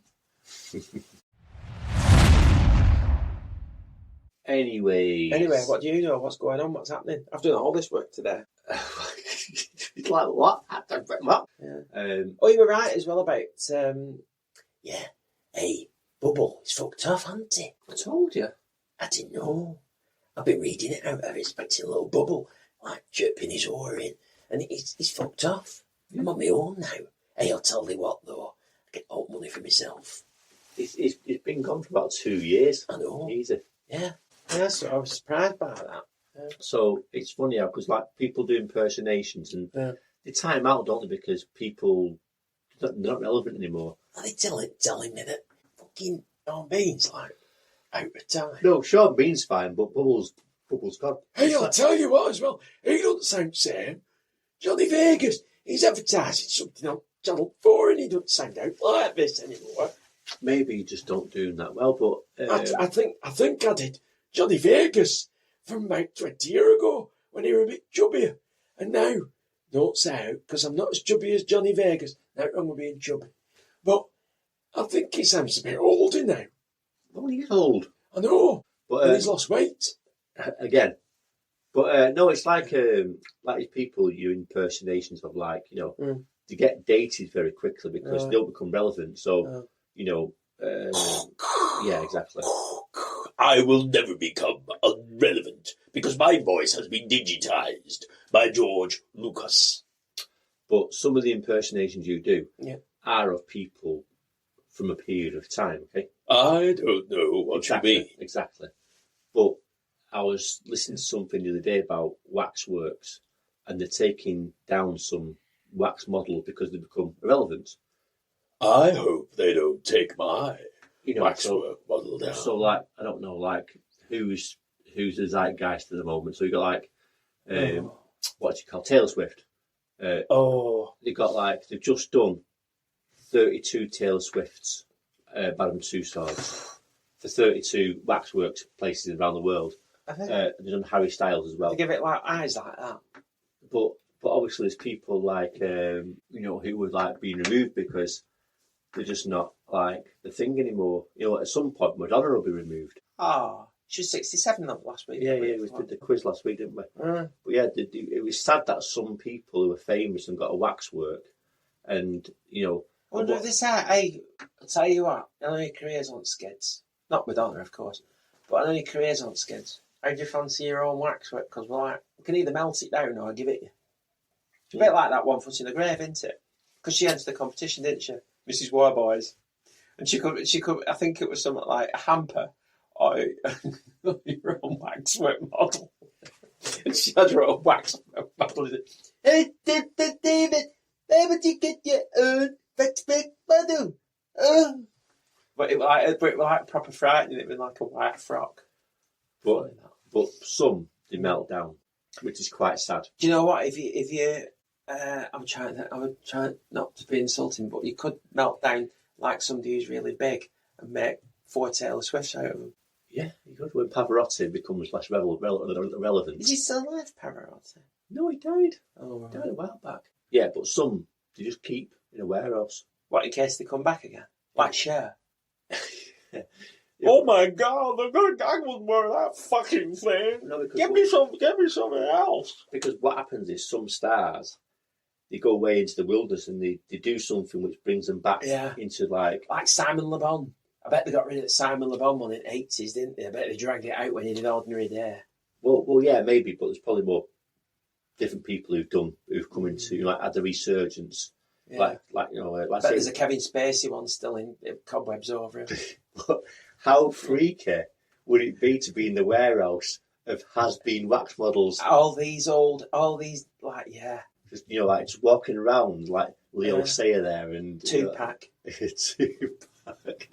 Anyway, what do you know? What's going on? What's happening? I've done all this work today. It's like, what? What? Yeah. You were right as well about... Hey, Bubble, he's fucked off, hasn't he? I told you. I didn't know. I've been reading it out of his pretty little Bubble, like chirping his oar in, and he's fucked off. I'm on my own now. Hey, I'll tell you what, though. I get all money for myself. It's been gone for about 2 years. I know. Easy. Yeah, so I was surprised by that. Yeah. So it's funny because like people do impersonations and they time out, don't they? Because people they're not relevant anymore. Are they telling me that fucking Sean Bean's like out of time? No, Sean Bean's fine, but Bubbles gone. Hey, I'll tell you what as well. He doesn't sound same. Johnny Vegas, he's advertising something on Channel 4 and he doesn't sound out like this anymore. Maybe you just don't do that well, but I think I did Johnny Vegas from about 20 years ago when he were a bit chubbier, and now don't say out because I'm not as chubby as Johnny Vegas. Now I'm going to be chubby, but I think he sounds a bit older now. Well, he's old. I know, but he's lost weight again. But no, it's like these people you impersonations of, like they get dated very quickly because they don't become relevant. So. Yeah, exactly. I will never become irrelevant because my voice has been digitized by George Lucas. But some of the impersonations you do are of people from a period of time, okay? I don't know what you mean. Exactly. But I was listening to something the other day about waxworks, and they're taking down some wax models because they become irrelevant. I hope they don't take my waxwork model down. So, like, I don't know, like, who's the zeitgeist at the moment? So you got like, what's it called, Taylor Swift. They've just done 32 Taylor Swifts, Madame Tussauds, for 32 waxworks places around the world. They've done Harry Styles as well. They give it like eyes like that. But obviously there's people like, who would like being removed because they're just not like the thing anymore. At some point Madonna will be removed. She was 67 last week. Yeah, we did the quiz last week, didn't we? But yeah, it was sad that some people who were famous and got a waxwork, and I wonder if they say, hey, I'll tell you what, I know your career's on skids. Not Madonna, of course, but I know your career's on skids. How do you fancy your own waxwork? Because we can either melt it down or give it you. It's a bit like that One Foot in the Grave, isn't it? Because she entered the competition, didn't she? Mrs. Warboys. And she could, I think it was something like a hamper you're a waxwork model. And she had her own waxwork model. Hey, David, where would you get your own waxwork model? Oh. But it was like proper frightening. It was like a white frock. But some, they melt down, which is quite sad. Do you know what? If you I'm trying not to be insulting, but you could melt down like somebody who's really big and make 4 Taylor Swifts out of them. Yeah, you could. When Pavarotti becomes less relevant. Is he still alive, Pavarotti? No, he died. Oh, right. He died a while back. Yeah, but some, they just keep in a warehouse. What, in case they come back again? Like Cher? Yeah. Oh my God! I wouldn't wear that fucking thing. No, Give me something else. Because what happens is some stars, they go away into the wilderness and they do something which brings them back into like Simon Le Bon. I bet they got rid of Simon Le Bon one in the 80s, didn't they? I bet they dragged it out when he did Ordinary Day. Well, yeah, maybe, but there's probably more different people who've come into had the resurgence. Yeah. Like but there's a Kevin Spacey one still in cobwebs over him. But how freaky would it be to be in the warehouse of has-been wax models? All these Just, just walking around like Leo Sayer there and... Tupac. Tupac,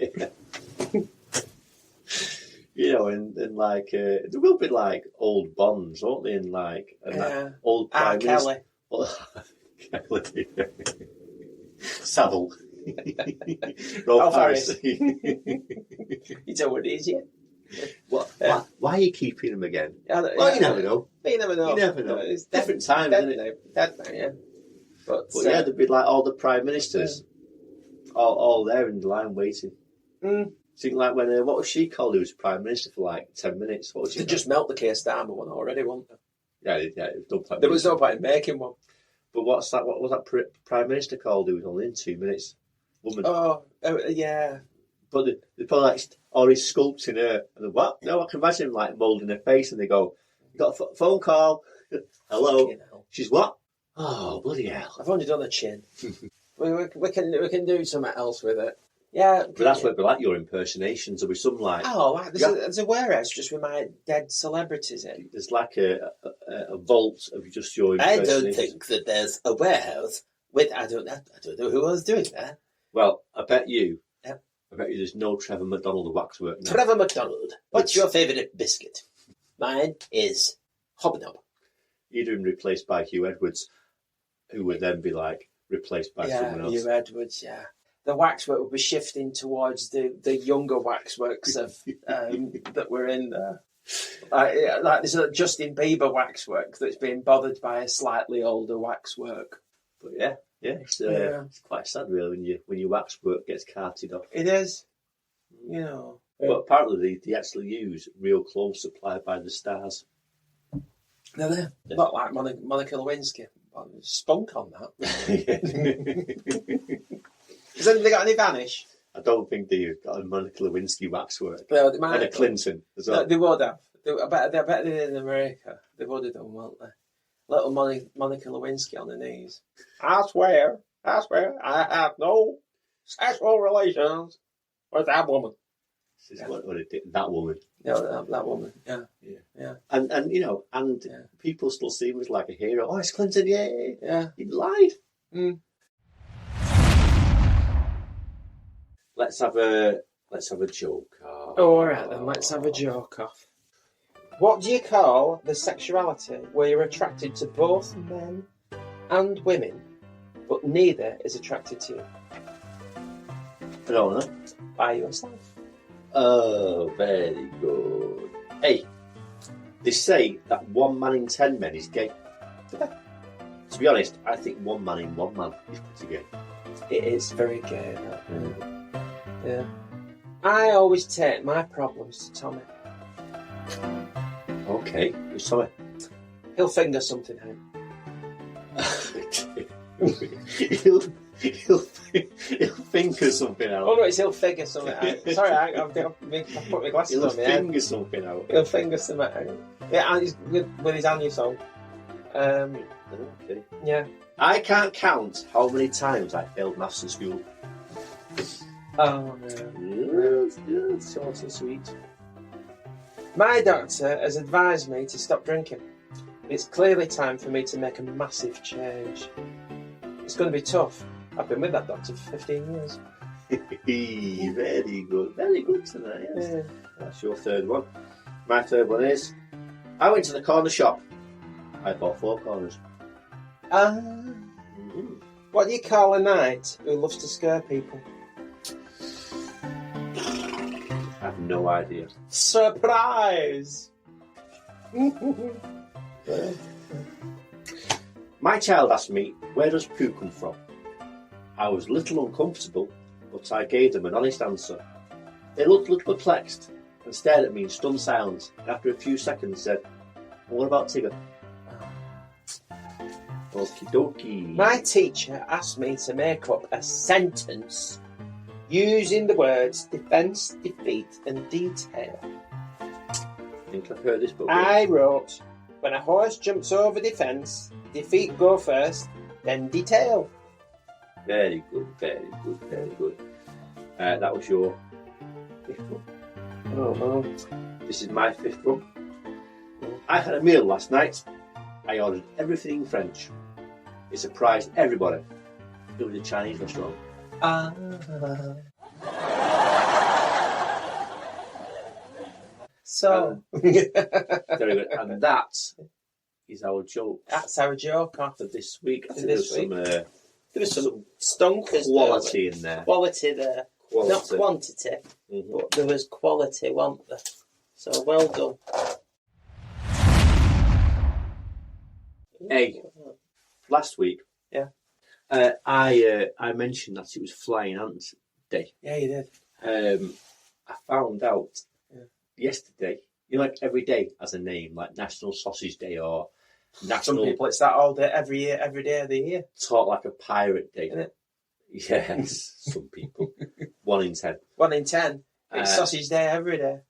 yeah. And like, there will be like old Bonds, won't they? And like, old Prime Kelly. Kelly. Savile. Rob Harris. You don't know what it is yet. Why are you keeping him again? You never know. You never know. It's different times, isn't it? Dead now, yeah. But yeah, there'd be like all the prime ministers, all there in the line waiting. Think like when what was she called? Who was prime minister for like 10 minutes? What was she? They just melt the Keir Starmer one already, wasn't they? Yeah. There was no point in making one. But what's that? What was that prime minister called? Who was only in 2 minutes? Woman. Oh, yeah. But they probably like, or he's sculpting her. And what? No, I can imagine him like moulding her face, and they go, "You got a phone call? Hello." She's what? Oh, bloody hell! I've only done a chin. we can do something else with it. Yeah, but that's what it'd be like. Your impersonations. There'll be some like there's a warehouse just with my dead celebrities in. There's like a vault of just your impersonations. I don't think that there's a warehouse with. I don't know who was doing that. Well, I bet you there's no Trevor McDonald of Waxwork now. Trevor McDonald. What's your favourite biscuit? Mine is Hobnob. You'd been replaced by Hugh Edwards, who would then be like replaced by someone else. Hugh Edwards, yeah. The waxwork will be shifting towards the younger waxworks of that were in there. Like there's a Justin Bieber waxwork that's being bothered by a slightly older waxwork. But it's quite sad really when your waxwork gets carted off. It is, But apparently they actually use real clothes supplied by the stars. They're there. Not like Monica Lewinsky. Spunk on that. Has they got any vanish? I don't think they've got a Monica Lewinsky waxwork. Well, they might and a Clinton as well. No, they would have. I bet they did in America. They would have done, won't they? Little Monica Lewinsky on the knees. I swear, I have no sexual relations with that woman. What it did, that woman. No, that woman. Yeah. And people still see him as like a hero. Oh, it's Clinton, yeah. He lied. Let's have a joke off. Oh, all right then. Let's have a joke off. What do you call the sexuality where you're attracted to both men and women, but neither is attracted to you? I don't know. By yourself. Oh, very good. Hey, they say that 1 man in 10 men is gay. To be honest, I think 1 man in 1 man is pretty gay. It is very gay, that. Yeah. I always take my problems to Tommy. Okay, who's Tommy? He'll finger something out. he'll finger something out. Oh no, he'll figure something out. Sorry, I put my glasses on. He'll finger something out. He'll finger something out. Yeah, and he's with his anisole. Okay. Yeah. I can't count how many times I failed maths in school. Oh no. Yeah, short and sweet. My doctor has advised me to stop drinking. It's clearly time for me to make a massive change. It's going to be tough. I've been with that doctor for 15 years. Very good. Very good tonight, yes. Yeah. That's your third one. My third one is, I went to the corner shop. I bought 4 corners. What do you call a knight who loves to scare people? I have no idea. Surprise! My child asked me, where does poo come from? I was a little uncomfortable, but I gave them an honest answer. They looked a little perplexed and stared at me in stunned silence, and after a few seconds said, well, what about Tigger? Okie dokie. My teacher asked me to make up a sentence using the words defence, defeat and detail. I think I've heard this book. I wrote, when a horse jumps over defence, defeat go first, then detail. Very good, very good, very good. That was your 5th one. Oh. This is my 5th one. I had a meal last night. I ordered everything in French. It surprised everybody. It was a Chinese restaurant. So, Very good. And that is our joke. that's our joke For this week. I think this there was some stonkers quality in there. Quality there. Quality. Not quantity, Mhm. but there was quality, wasn't there? So well done. Hey, last week, Yeah. I mentioned that it was Flying Ant Day. Yeah, you did. I found out Yeah. yesterday, you know, like every day has a name, like National Sausage Day or Some National people, it's that all day, every year, every day of the year. Talk Like a Pirate Day. Isn't it? Yes, some people. 1 in 10. 1 in 10. It's sausage day every day.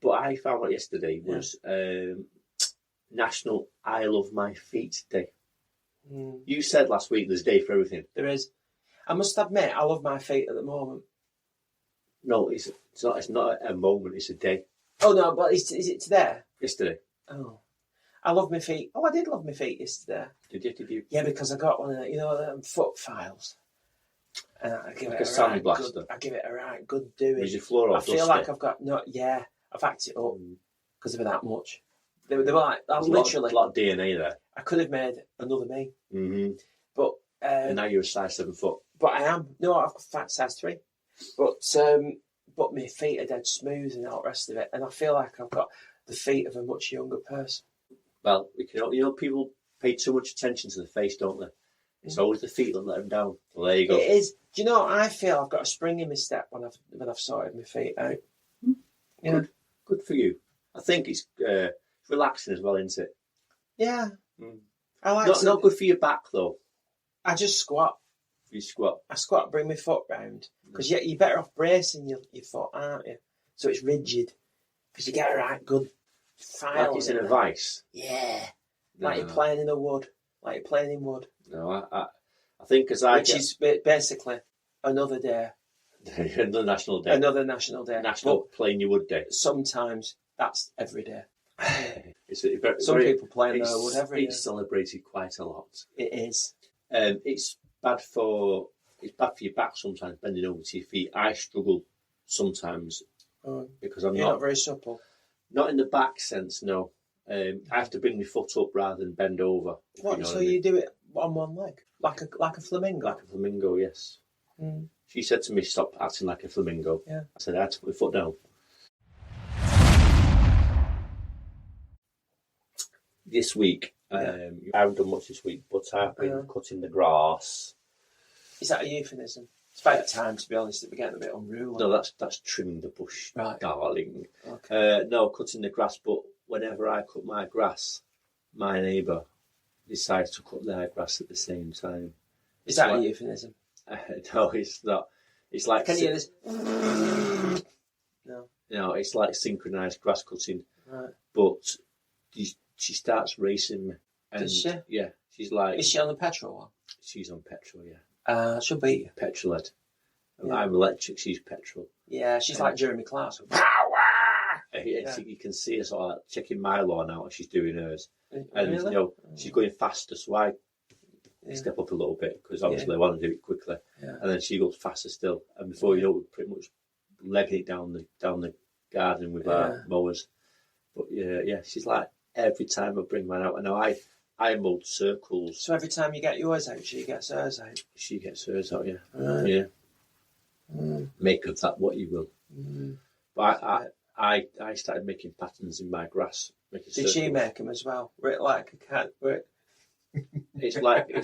But I found out yesterday was National I Love My Feet Day. Mm. You said last week there's a day for everything. There is. I must admit, I love my feet at the moment. No, it's not a moment, it's a day. Oh no, but is it today? Yesterday. Oh. I love my feet. Oh, I did love my feet yesterday. Did you? Yeah, because I got one of the, them foot files. And I give Like it a right sandblaster? good, I give it a right good doing. Was your floor all I feel dusty? like I've got, I've hacked it up because of that much. They were like, I literally, a lot of DNA there. I could have made another me. Mm-hmm. But And now you're a size 7 foot. But I am. No, I've got fat size 3. But my feet are dead smooth and all the rest of it. And I feel like I've got the feet of a much younger person. Well, people pay too much attention to the face, don't they? It's always the feet that let them down. Well, there you go. It is. Do you know, I feel I've got a spring in my step when I've sorted my feet out. Yeah. Good for you. I think it's relaxing as well, isn't it? Yeah. Mm. I like Not good for your back, though. I just squat. You squat. I squat, bring my foot round. Because you're better off bracing your foot, aren't you? So it's rigid. Because you get a right good file. Like it's in a vice. Yeah. No. Like you're playing in wood. No, I think as I Which is basically another day. Another national day. Another national day. National Playing Your Wood Day. Sometimes that's every day. Some people play in their wood every day. It's celebrated quite a lot. It is. It's bad for your back sometimes, bending over to your feet. I struggle sometimes because I'm not very supple. Not in the back sense, no. I have to bring my foot up rather than bend over. What? So you do it on one leg, like a flamingo? Like a flamingo, yes. Mm. She said to me, "Stop acting like a flamingo." Yeah. I said, "I had to put my foot down." This week, I haven't done much this week, but I've been cutting the grass. Is that a euphemism? It's about time, to be honest, that we're getting a bit unruly. No, that's trimming the bush, right, darling. Okay. No, cutting the grass, but whenever I cut my grass, my neighbour decides to cut their grass at the same time. Is that a euphemism? No, it's not. It's like... Can you hear this? No, it's like synchronised grass cutting. Right. But she starts racing me. And Does she? Yeah. She's like... Is she on the petrol one? She's on petrol, yeah. She'll beat you. Petrolhead. Yeah. I'm electric, she's petrol. Yeah, she's like Jeremy Clarkson. You can see her sort of like checking my lawn out as she's doing hers. And, Really? she's going faster, so I step up a little bit because obviously I want to do it quickly. Yeah. And then she goes faster still. And before you know it, we're pretty much legging it down the garden with our mowers. But yeah, she's like, every time I bring mine out, and now I mowed circles. So every time you get yours out, she gets hers out? She gets hers out, yeah. Right. Yeah. Mm. Make of that what you will. Mm. But I started making patterns in my grass. Did she make them as well? Like a cat? It's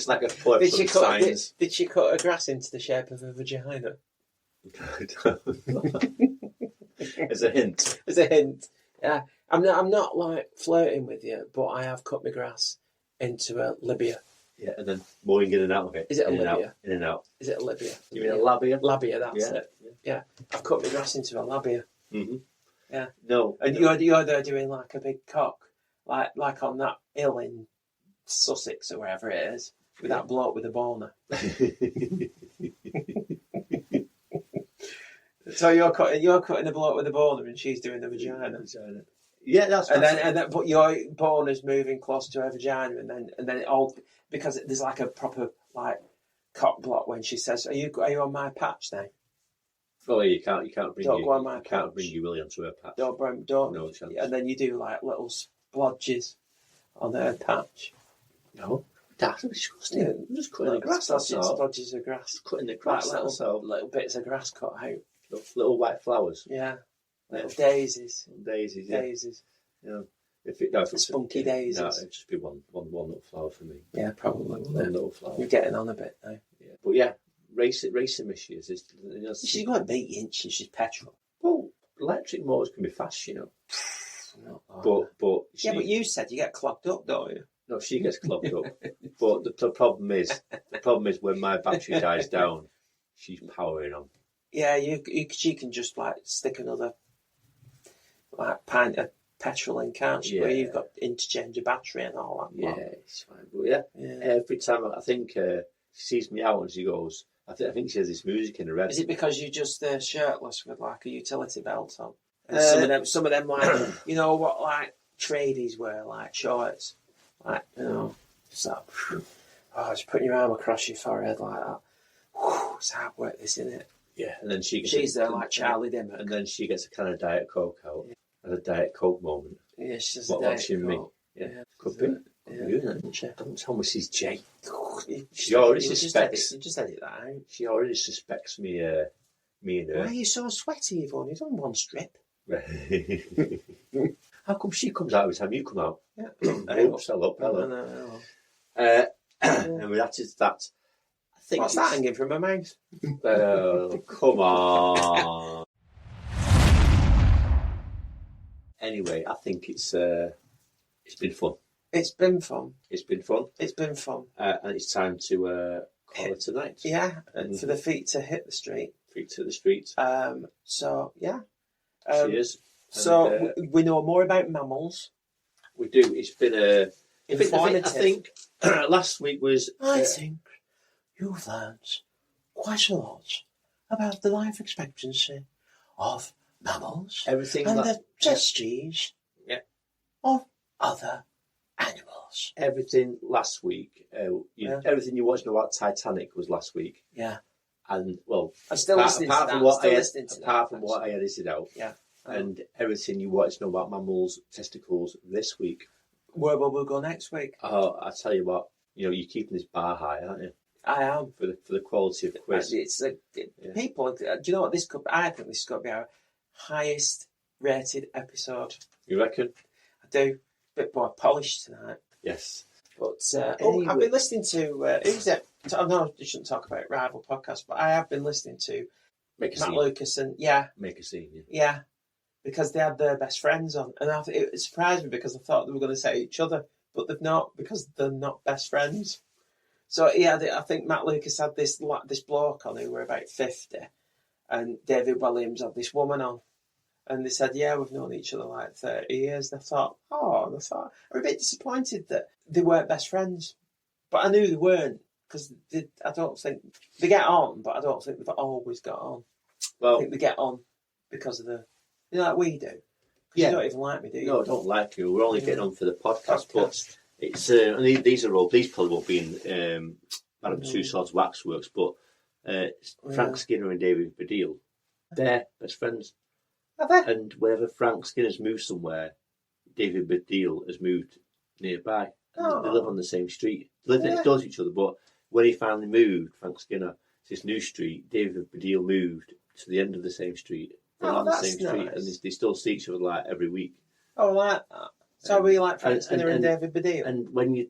like a play Did from she cut? science. Did she cut her grass into the shape of a vagina? As a hint. As a hint. Yeah, I'm not like flirting with you, but I have cut my grass into a labia. Yeah, and then mowing in and out of it. Is it a in labia? In and out. Is it a labia? You mean a labia? Labia, that's Yeah. it. Yeah, I've cut my grass into a labia. Mm-hmm. Yeah. No. And you're there doing like a big cock, like on that hill in Sussex or wherever it is, with that bloke with a boner. So you're cutting a bloke with a boner, and she's doing the vagina. Yeah, that's. But your boner's moving close to her vagina, and then it all, because there's like a proper like cock block when she says, "Are you on my patch now?" Oh, yeah, you can't bring Don't go on my you can't patch. bring your willy onto her patch. Don't. No chance. And then you do like little splodges on her patch. No, that's disgusting. Yeah. I'm just cutting the grass. That's all. Splodges of grass. Just cutting the grass. Like That's all. little bits of grass cut out. Little white flowers. Yeah. Little Yeah. daisies. Daisies. Yeah. Daisies. Yeah. If it's Spunky daisies. No, it'd just be one little flower for me. Yeah, probably. One little flower. You're getting on a bit now. Yeah. But yeah, racing missions is. She's got 8 inches. She's petrol. Well, electric motors can be fast, you know. But She, but you said you get clogged up, don't you? no, she gets clogged up. But the problem is when my battery dies down, she's powering on. Yeah, she can just like stick another like pint of petrol in, can't she? Where you've got interchange of battery and all that. Yeah, it's fine. But yeah, every time I think she sees me out and she goes, I think she has this music in her head. Is it because you're just shirtless with like a utility belt on? And some of them like you know what like tradies wear, like shorts, like so just putting your arm across your forehead like that. Whew, it's hard work, this, isn't it? Yeah, and then she's there like Charlie Dimmock, and then she gets a kind of Diet Coke out, and a Diet Coke moment. Yeah, she's watching me. Yeah, could be. Yeah. Don't tell Mrs. J. She already suspects. Just edit that out. She already suspects me and her. Why are you so sweaty? You've only done one strip. How come she comes out every time you come out? Yeah. Oops, hello. No. And that is that. I think what's that hanging from her mouth? Come on. Anyway, I think it's been fun. It's been fun. It's been fun. It's been fun. And it's time to call it tonight. Yeah, and for the feet to hit the street. Feet to the street. So yeah. Cheers. So we know more about mammals. We do. It's been informative. I think last week was. I think you've learned quite a lot about the life expectancy of mammals Everything and that, the testes of other animals. Everything last week. Everything you watched about Titanic was last week. Yeah. And well, I'm still listening to that. Apart from what I edited out. Yeah. And everything you want to know about mammals' testicles this week. Where will we go next week? Oh, I tell you what, you're keeping this bar high, aren't you? I am. For the quality of the quiz. People, do you know what this could be? I think this could be our highest rated episode. You reckon? I do. A bit more polished tonight. Yes. But I've been listening to who's it? No, I shouldn't talk about rival podcasts, but I have been listening to Matt Lucas and Make a Scene. Yeah, because they had their best friends on, and it surprised me because I thought they were going to say each other, but they've not because they're not best friends. So I think Matt Lucas had this bloke on who were about 50, and David Williams had this woman on, and they said, we've known each other like 30 years. And I thought, I'm a bit disappointed that they weren't best friends, but I knew they weren't because I don't think they get on, but I don't think they've always got on. Well, I think they get on because of like we do. You don't even like me, do you? No, I don't like you. We're only getting on for the podcast. But it's and these probably won't be in Madame Tussauds Waxworks, but Frank Skinner and David Baddiel, they're best friends. Are they? And whenever Frank Skinner's moved somewhere, David Baddiel has moved nearby. And they live on the same street. They live next door to each other, but when he finally moved, Frank Skinner, to this new street, David Baddiel moved to the end of the same street. On the same street, and they still see each other like every week. Oh, like that. So we like Frank Skinner and David Baddiel. And when you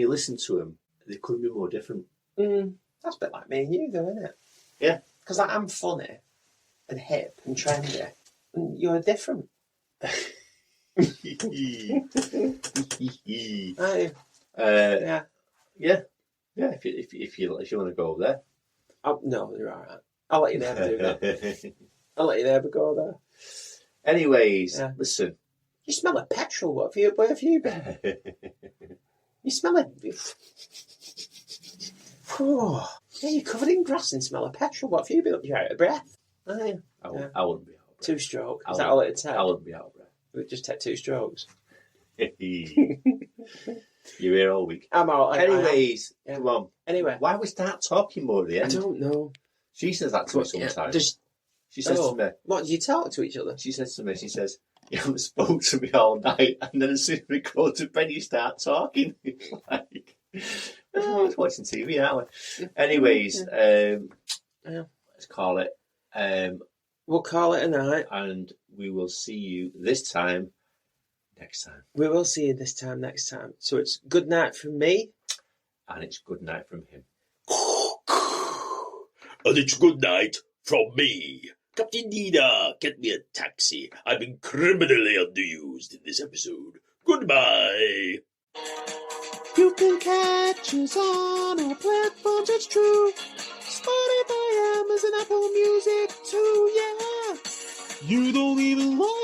listen to them, they couldn't be more different. That's a bit like me and you, though, isn't it? Yeah. Because I'm funny and hip and trendy, and you're different. Yeah. If you want to go over there. No, you're all right. I'll let you never do that. I'll let you never go there. Anyways, listen. You smell of petrol. Where have you been? You smell it. You're covered in grass and smell of petrol. What have you been up? You're out of breath. I wouldn't be out of breath. 2 strokes. Is that all it'd take? I wouldn't be out of breath. It would just take 2 strokes. You're here all week. I'm all right. Anyways, come on. Anyway. Why we start talking more at the end? I don't know. She says that to me sometimes. She says to me... What, do you talk to each other? She says to me, you haven't spoke to me all night, and then as soon as we go to bed, you start talking. Like, I was watching TV, aren't we? Anyways, let's call it. We'll call it a night. And we will see you this time next time. We will see you this time next time. So it's good night from me. And it's good night from him. And it's good night from me. Captain Dina, get me a taxi. I've been criminally underused in this episode. Goodbye. You can catch us on all platforms, it's true. Spotify, Amazon, Apple Music too, yeah. You don't even like